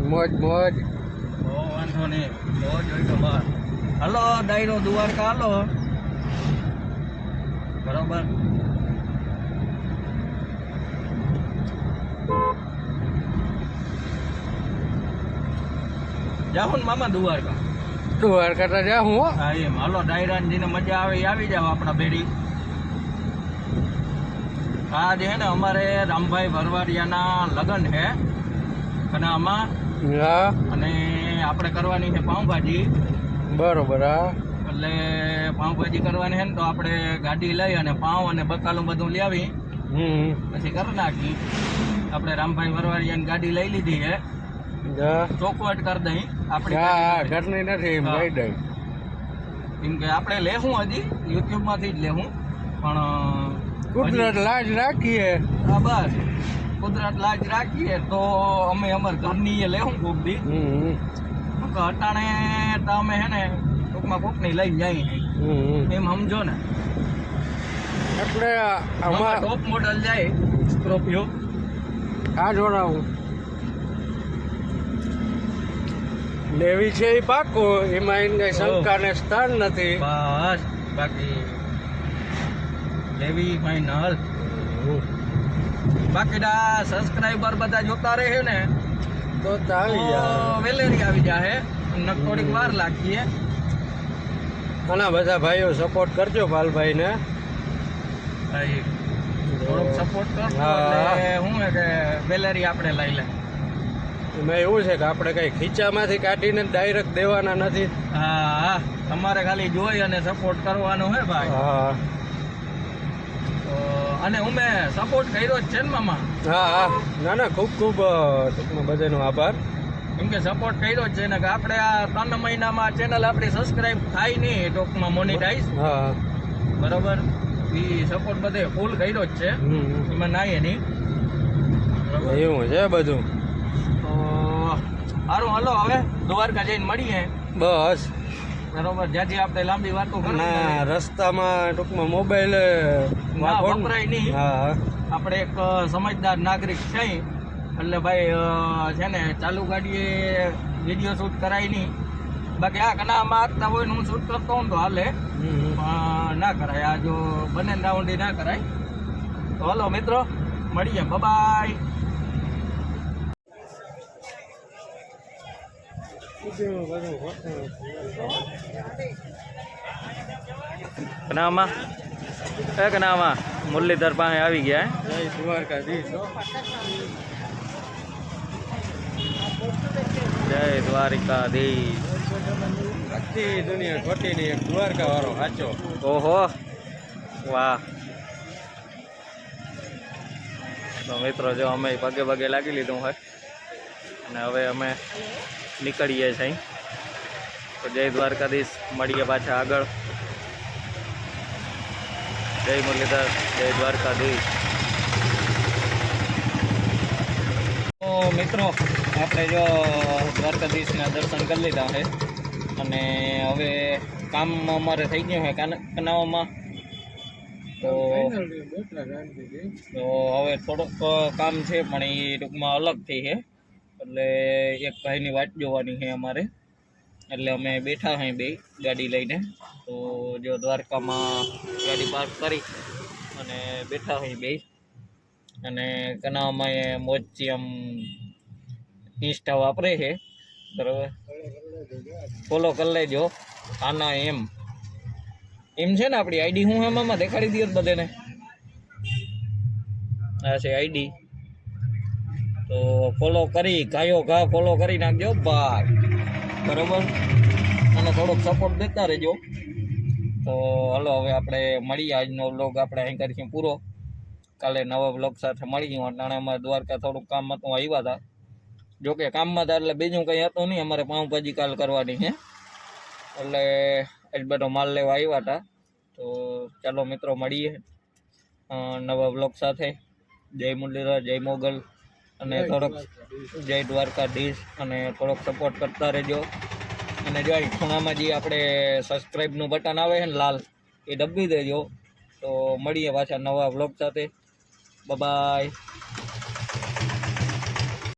મોજ મોજ વાંધો નહીં જોઈ તો બસ હલો ડાયરો દ્વારકા હાલો બરોબર જાહું મામા દ્વારકા દ્વારકા તો જા હું હા એમ હાલો ડાયરા જેને મજા આવે એ આવી જાવ આપણા ભેડી આ જે હે ને અમારે રામભાઈ ભરવાડિયાના લગ્ન છે અને આમાં હા અને આપણે કરવાની છે પાઉંભાજી બરોબર હા એટલે પાઉંભાજી કરવાની છે ને તો આપણે ગાડી લઈ અને પાઉં અને બકાલું બધું લઈ આવી પછી કરી નાખી આપણે રામભાઈ વરવાડિયાની ગાડી લઈ લીધી છે ચોખવટ કરી દઈ આપણે ઘરની નથી લઈ દઈ કેમ કે આપણે લેવું હજી યુટ્યુબ માંથી જ લેવું પણ કુદરત લાજ રાખીએ હા બસ કુદરત લાજ રાખીએ તો અમે અમારા ઘરની એ લેવું કોક દી અટાણે તો અમે હે ને ટૂંકમાં કોક ની લઈને જઈએ એમ સમજો ને એટલે ટોપ મોડલ જાય સ્કોર્પિયો આ જોડાવું લેવી છે એ પાકો એમાં એને કઈ શંકા ને સ્થાન નથી બસ બાકી લેવી ફાઇનલ બાકી સબસ્ક્રાઇબર બધા જોતા રહે ને તો વેલેરી આવી જાય થોડીક વાર લાગીએ ઘણા બધા ભાઈઓ સપોર્ટ કરજો પાલભાઈ ને થોડોક સપોર્ટ કરજો એટલે શું હે કે વેલેરી આપણે લઈ લે એમાં એવું છે કે આપણે કઈ ખીચામાંથી કાઢીને ડાયરેક્ટ દેવાના નથી હા તમારે ખાલી જોઈ અને સપોર્ટ કરવાનો હે ભાઈ હા અને અમે સપોર્ટ કર્યો જ છે ને મામા હા ના ખૂબ ખૂબ ટૂંકમાં બધાનો આભાર કેમ કે સપોર્ટ કર્યો જ છે ને કે આપણે આ 3 મહિનામાં ચેનલ આપણી સબસ્ક્રાઇબ થાય નહીં ટૂંકમાં મોનેટાઈઝ હા બરોબર એ સપોર્ટ બધે ફૂલ કર્યો જ છે એમાં નાય નહીં એવું છે બધું તો સારું હલો હવે દ્વારકા જઈને મળીએ બસ બરોબર જ્યાંથી આપણે લાંબી વાતો ના રસ્તામાં ટૂંકમાં મોબાઈલ વપરાય નહીં આપણે એક સમજદાર નાગરિક છે એટલે ભાઈ છે ને ચાલુ ગાડીએ વિડીયો શૂટ કરાય નહીં બાકી આ કનામાં આગતા હોય ને હું શૂટ કરતો હોઉં તો હાલે ના કરાય આ જો બને રાઉન્ડી ના કરાય તો હલો મિત્રો મળીએ બાય કનામાં કનામાં મુરલીધર પાસે આવી ગયા જય દ્વારકાધીશ જય દ્વારકાધીશ આખી દુનિયા ખોટી ની એક દ્વારકા વાળો સાચો ઓહો વાહ તો મિત્રો જો અમે પગે પગે લાગી લીધું હોય અને હવે અમે નીકળીએ છીએ તો જય દ્વારકાધીશ મળીએ પાછા આગળ જય મુરલીધર જય દ્વારકાધીશ તો મિત્રો આપણે જો દ્વારકાધીશના દર્શન કરી લીધા છે અને હવે કામ અમારે થઈ ગયું છે કનાવામાં તો હવે થોડુંક કામ છે પણ એ ટૂંકમાં અલગથી છે એટલે એક ભાઈની વાટ જોવાની છે અમારે એટલે અમે બેઠા છીએ બે ગાડી લઈને તો જો દ્વારકામાં ગાડી પાર્ક કરી અને બેઠા છીએ બે અને કનામાં એ મોજથી આમ ઇન્સ્ટા વાપરે છે બરાબર ફોલો કરી લેજો આના એમ છે ને આપણી આઈડી હું એમાં દેખાડી દઈએ બધાને આ છે આઈડી તો ફોલો કરી ગાયો ઘા ફોલો કરી નાખજો ભાઈ બરાબર અને થોડોક સપોર્ટ દેતા રહેજો તો હલો હવે આપણે મળીએ આજનો વ્લોગ આપણે અહીં કરીશું પૂરો કાલે નવા વ્લોગ સાથે મળીશું અટાણે અમારે દ્વારકા થોડુંક કામ હતું આવ્યા હતા જોકે કામમાં હતા એટલે બીજું કંઈ હતું નહીં અમારે પાઉંભાજી કાલ કરવાની છે એટલે જ બધો માલ લેવા આવ્યા હતા તો ચાલો મિત્રો મળીએ નવા બ્લોગ સાથે. જય મુરલીધર, જય મોગલ, અને થોડોક જય દ્વારકાધીશ, અને થોડોક સપોર્ટ કરતા રહેજો. અને જો અહીં ખૂણામાં જે આપણે સબસ્ક્રાઈબનું બટન આવે છે ને લાલ, એ દબી દેજો. તો મળીએ પાછા નવા વ્લોગ સાથે. બાય.